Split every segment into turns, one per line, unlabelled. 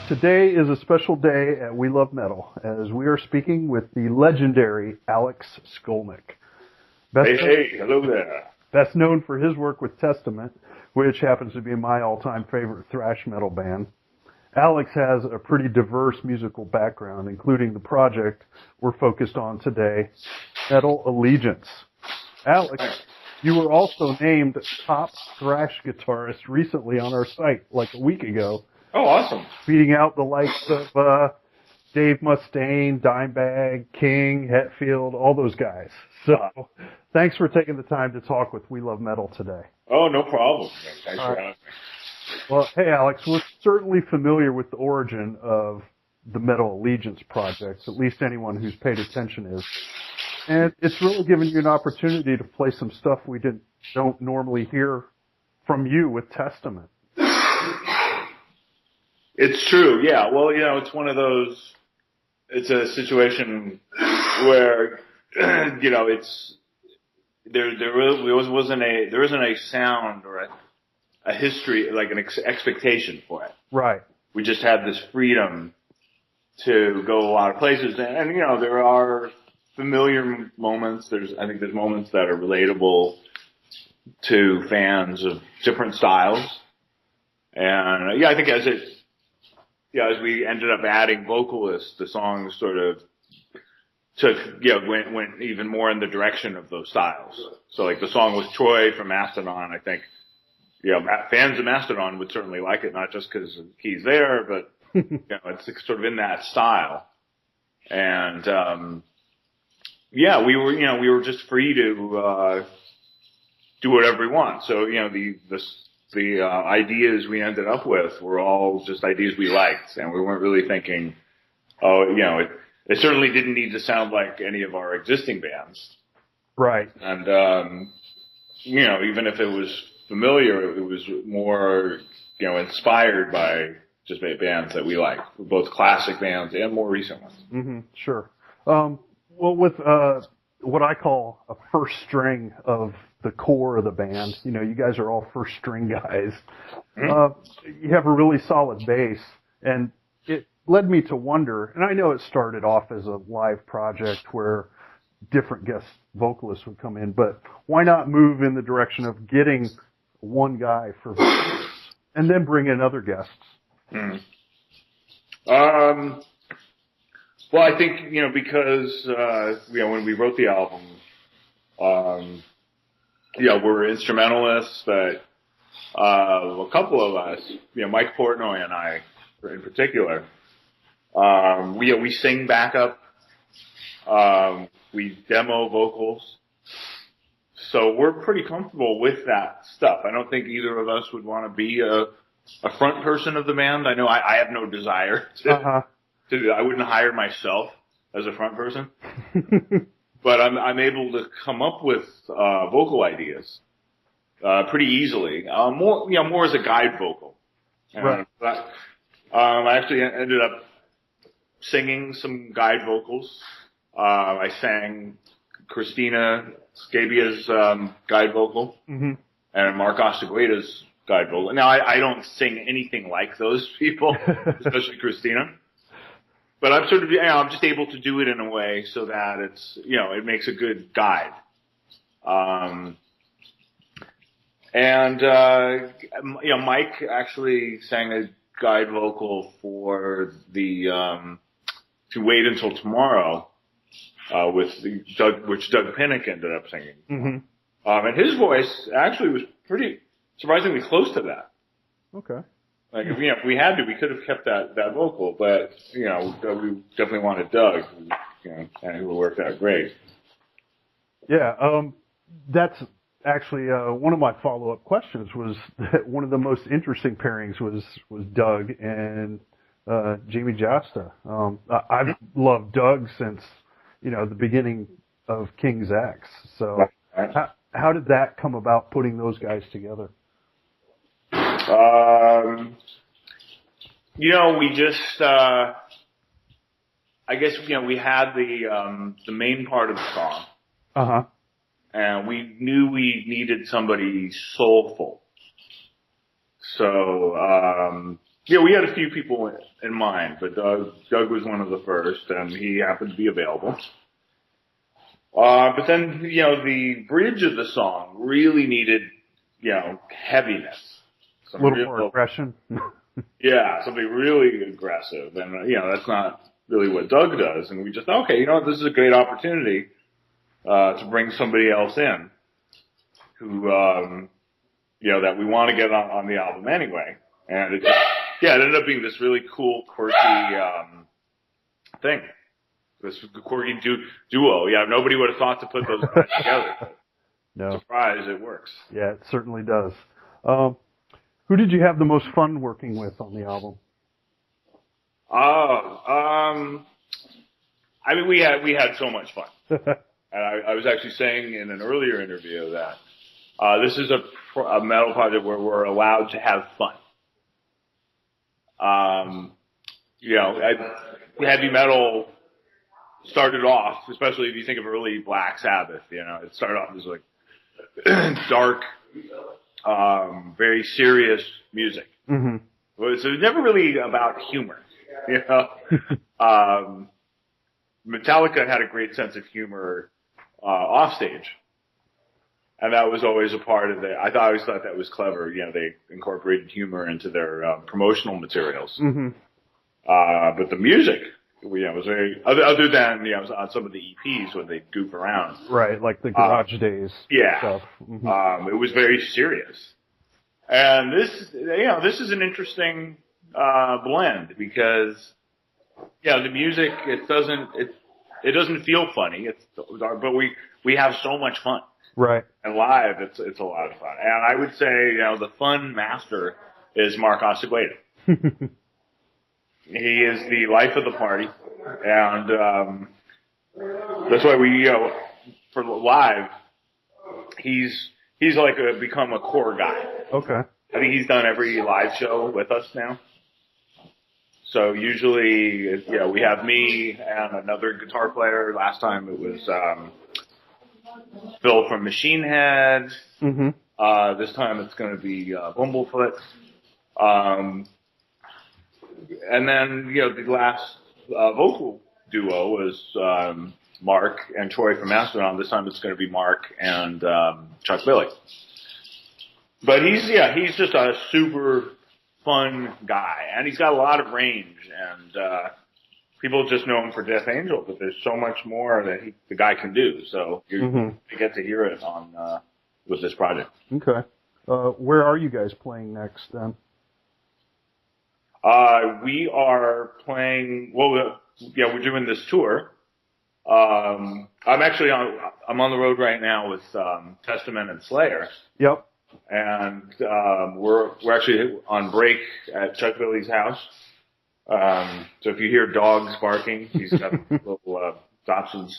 Today is a special day at We Love Metal, as we are speaking with the legendary Alex Skolnick.
Hello there.
Best known for his work with Testament, which happens to be my all-time favorite thrash metal band. Alex has a pretty diverse musical background, including the project we're focused on today, Metal Allegiance. Alex, you were also named top thrash guitarist recently on our site, like a week ago.
Oh, awesome.
Beating out the likes of Dave Mustaine, Dimebag, King, Hetfield, all those guys. So thanks for taking the time to talk with We Love Metal today.
Oh, no problem. Thanks for having me.
Well, hey, Alex, we're certainly familiar with the origin of the Metal Allegiance project, at least anyone who's paid attention is. And it's really given you an opportunity to play some stuff we don't normally hear from you with Testament.
It's true, yeah. Well, it's one of those, it's a situation where, it's, there isn't a sound or a history, like an expectation for it.
Right.
We just had this freedom to go a lot of places. And there are familiar moments. I think there's moments that are relatable to fans of different styles. And I think as we ended up adding vocalists, the song sort of went even more in the direction of those styles. So like the song with Troy from Mastodon, I think, fans of Mastodon would certainly like it, not just because he's there, but, it's sort of in that style. And, we were just free to, do whatever we want. So, the ideas we ended up with were all just ideas we liked, and we weren't really thinking, it certainly didn't need to sound like any of our existing bands.
Right.
And, even if it was familiar, it was more, inspired by just bands that we like, both classic bands and more recent ones.
Mm-hmm. Sure. Well, with what I call a first string of the core of the band, you guys are all first string guys. You have a really solid bass, and it led me to wonder, and I know it started off as a live project where different guest vocalists would come in, but why not move in the direction of getting one guy for vocals and then bring in other guests?
Well, I think, because, when we wrote the album, we're instrumentalists, but, a couple of us, Mike Portnoy and I, in particular, we sing backup, we demo vocals, so we're pretty comfortable with that stuff. I don't think either of us would want to be a front person of the band. I know I have no desire to I wouldn't hire myself as a front person, but I'm able to come up with vocal ideas pretty easily. More as a guide vocal.
Right.
I actually ended up singing some guide vocals. I sang Christina Scabia's guide vocal, and Mark Ostagueda's guide vocal. Now I don't sing anything like those people, especially Christina. But I'm sort of, I'm just able to do it in a way so that it's, it makes a good guide. Mike actually sang a guide vocal for the, To Wait Until Tomorrow, which Doug Pinnick ended up singing.
Mm-hmm.
And his voice actually was pretty surprisingly close to that.
Okay.
Like, if we had to, we could have kept that vocal, but, we definitely wanted Doug, and who worked out great.
Yeah, that's actually, one of my follow-up questions was that one of the most interesting pairings was Doug and, Jamie Jasta. I've loved Doug since, the beginning of King's X. So how did that come about, putting those guys together?
We just, I guess, we had the main part of the song.
Uh-huh.
And we knew we needed somebody soulful. So, Yeah, we had a few people in mind, but Doug was one of the first, and he happened to be available. But then, the bridge of the song really needed, heaviness.
A little more aggression.
Yeah, something really aggressive. And, that's not really what Doug does. And we just, okay, this is a great opportunity to bring somebody else in who, that we want to get on the album anyway. And it ended up being this really cool, quirky thing. This quirky duo. Yeah, nobody would have thought to put those guys together.
No.
Surprise, it works.
Yeah, it certainly does. Who did you have the most fun working with on the album?
We had so much fun. And I was actually saying in an earlier interview that this is a metal project where we're allowed to have fun. Heavy metal started off, especially if you think of early Black Sabbath, it started off as like dark, very serious music. Mm-hmm. So it was never really about humor, Metallica had a great sense of humor offstage. And that was always a part of it. I always thought that was clever. They incorporated humor into their promotional materials. Mm-hmm. But the music, was very, other than, on some of the EPs when they goof around.
Right, like the Garage Days stuff. Mm-hmm.
It was very serious. And this is an interesting blend because, the music, it doesn't feel funny. But we have so much fun.
Right.
And live, it's a lot of fun. And I would say, the fun master is Mark Osegueda. He is the life of the party. And that's why we, for live, he's like become a core guy.
Okay.
I think he's done every live show with us now. So usually, we have me and another guitar player. Last time it was Phil from Machine Head. Mm-hmm. This time it's going to be Bumblefoot. And then, the last vocal duo was Mark and Troy from Mastodon. This time it's going to be Mark and Chuck Billy. But he's just a super fun guy, and he's got a lot of range, and people just know him for Death Angel, but there's so much more that the guy can do. So you get to hear it with this project.
Okay. Where are you guys playing next then?
We are playing. Well, we're doing this tour. I'm on the road right now with Testament and Slayer.
Yep.
And we're actually on break at Chuck Billy's house. So if you hear dogs barking, he's got little dachshunds.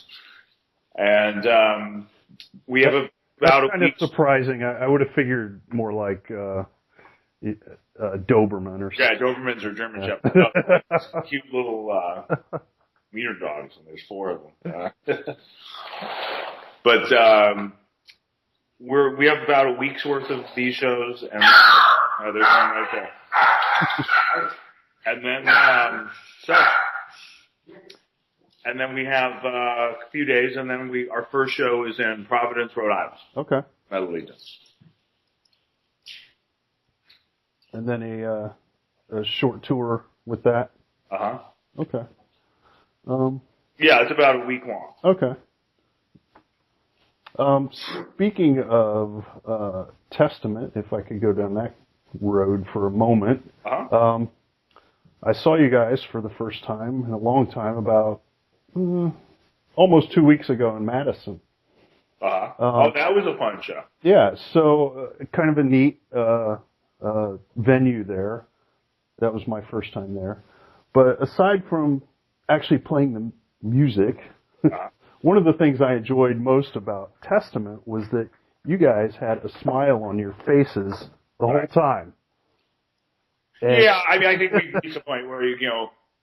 And we have about a week.
Kind of surprising. I would have figured more like Doberman or something.
Yeah, Dobermans are German Shepherds. Cute little wiener dogs, and there's 4 of them. But we have about a week's worth of these shows, and there's one right there. And then and then we have a few days, and then our first show is in Providence, Rhode Island.
Okay.
Metal Legion.
And then a short tour with that. Okay.
Yeah, it's about a week long.
Okay. Speaking of Testament, if I could go down that road for a moment, I saw you guys for the first time in a long time about almost 2 weeks ago in Madison.
That was a fun show.
Yeah, so kind of a neat venue there. That was my first time there. But aside from actually playing the music, one of the things I enjoyed most about Testament was that you guys had a smile on your faces the whole time. And
yeah, I think we reached a point where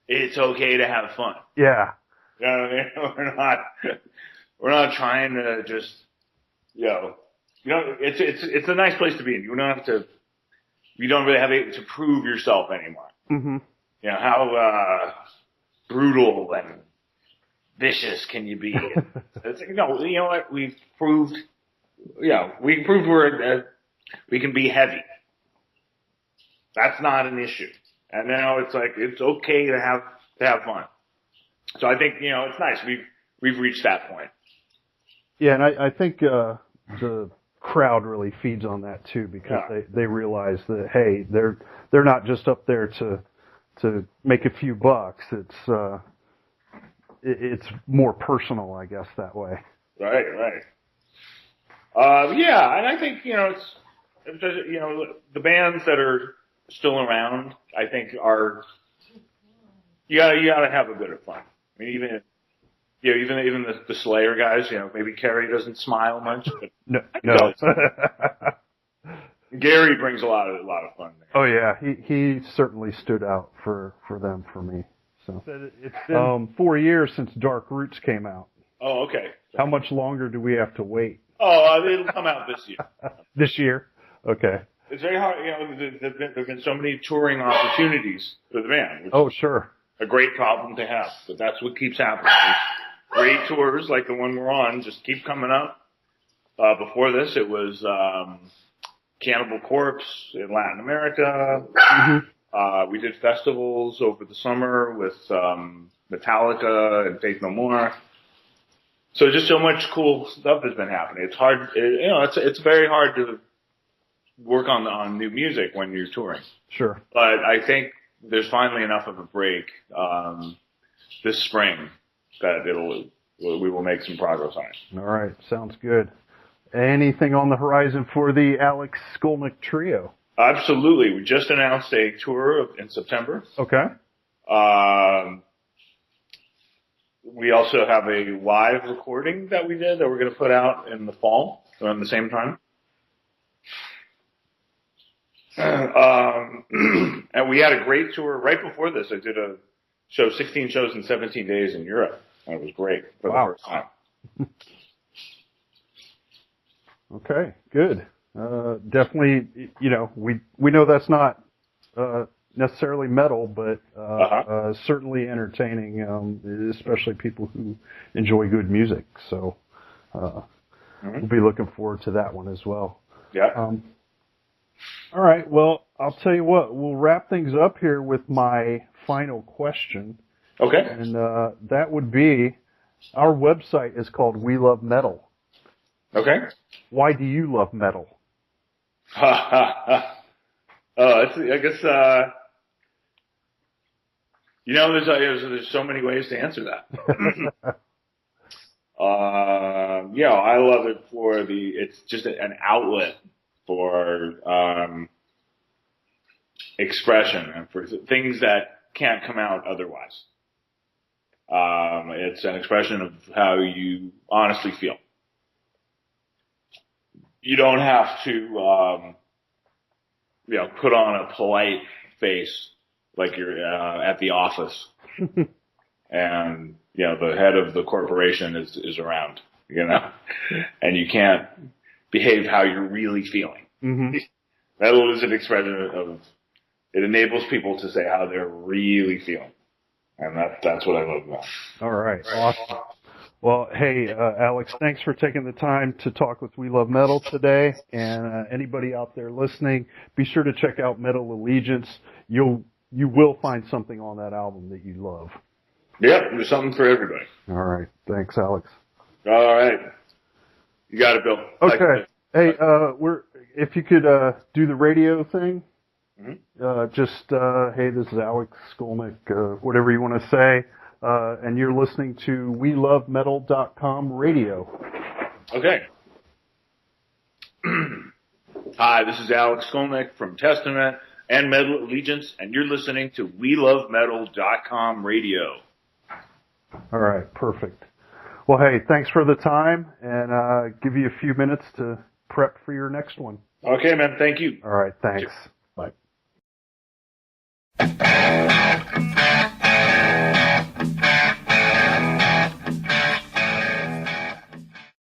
it's okay to have fun.
Yeah.
You know what I mean? We're not trying to just it's a nice place to be in. You don't really have to prove yourself anymore. You know, how brutal and vicious can you be? It's like, no, you know what? We've proved, we can be heavy. That's not an issue. And now it's like, it's okay to have fun. So I think, you know, it's nice. We've reached that point.
Yeah, and I think the crowd really feeds on that too, because they realize that, hey, they're not just up there to make a few bucks. It's more personal, I guess, that way.
Right. Yeah, and I think, you know, it's you know, the bands that are still around, I think you gotta have a bit of fun. I mean, even the Slayer guys, you know, maybe Kerry doesn't smile much, but
no.
Gary brings a lot of fun there.
Oh yeah, he certainly stood out for them for me. So it's been 4 years since Dark Roots came out.
Oh, okay.
How much longer do we have to wait?
Oh, it'll come out this year.
This year? Okay.
It's very hard, you know, there've been so many touring opportunities for the band.
Oh, sure.
A great problem to have, but that's what keeps happening. Great tours like the one we're on just keep coming up. Before this, it was Cannibal Corpse in Latin America. We did festivals over the summer with Metallica and Faith No More. So just so much cool stuff has been happening. It's hard, you know, it's very hard to work on new music when you're touring.
Sure.
But I think there's finally enough of a break this spring that we will make some progress on it.
All right, sounds good. Anything on the horizon for the Alex Skolnick Trio?
Absolutely. We just announced a tour in September.
Okay.
We also have a live recording that we did that we're going to put out in the fall around the same time. And we had a great tour right before this. I did a show, 16 shows in 17 days in Europe. And it was great for the first time.
Okay, good. Definitely, you know, we know that's not necessarily metal, but certainly entertaining, especially people who enjoy good music. So we'll be looking forward to that one as well.
Yeah.
All right. Well, I'll tell you what. We'll wrap things up here with my final question.
Okay.
And that would be, our website is called We Love Metal.
Okay.
Why do you love metal?
I guess, you know, there's so many ways to answer that. Yeah, I love it for it's just an outlet for, expression and for things that can't come out otherwise. It's an expression of how you honestly feel. You don't have to, you know, put on a polite face like you're at the office, and you know the head of the corporation is around, you know, and you can't behave how you're really feeling. That is an expression of, it enables people to say how they're really feeling, and that's what I love about it.
All right, awesome. Well, hey, Alex, thanks for taking the time to talk with We Love Metal today. And anybody out there listening, be sure to check out Metal Allegiance. You will find something on that album that you love.
Yep, there's something for everybody.
All right, thanks, Alex.
All right, you got it, Bill.
Okay, hey, if you could do the radio thing, hey, this is Alex Skolnick, whatever you want to say. And you're listening to WeLoveMetal.com radio.
Okay. Hi, this is Alex Skolnick from Testament and Metal Allegiance, and you're listening to WeLoveMetal.com radio.
All right, perfect. Well, hey, thanks for the time, and give you a few minutes to prep for your next one.
Okay, man. Thank you.
All right, thanks. Bye.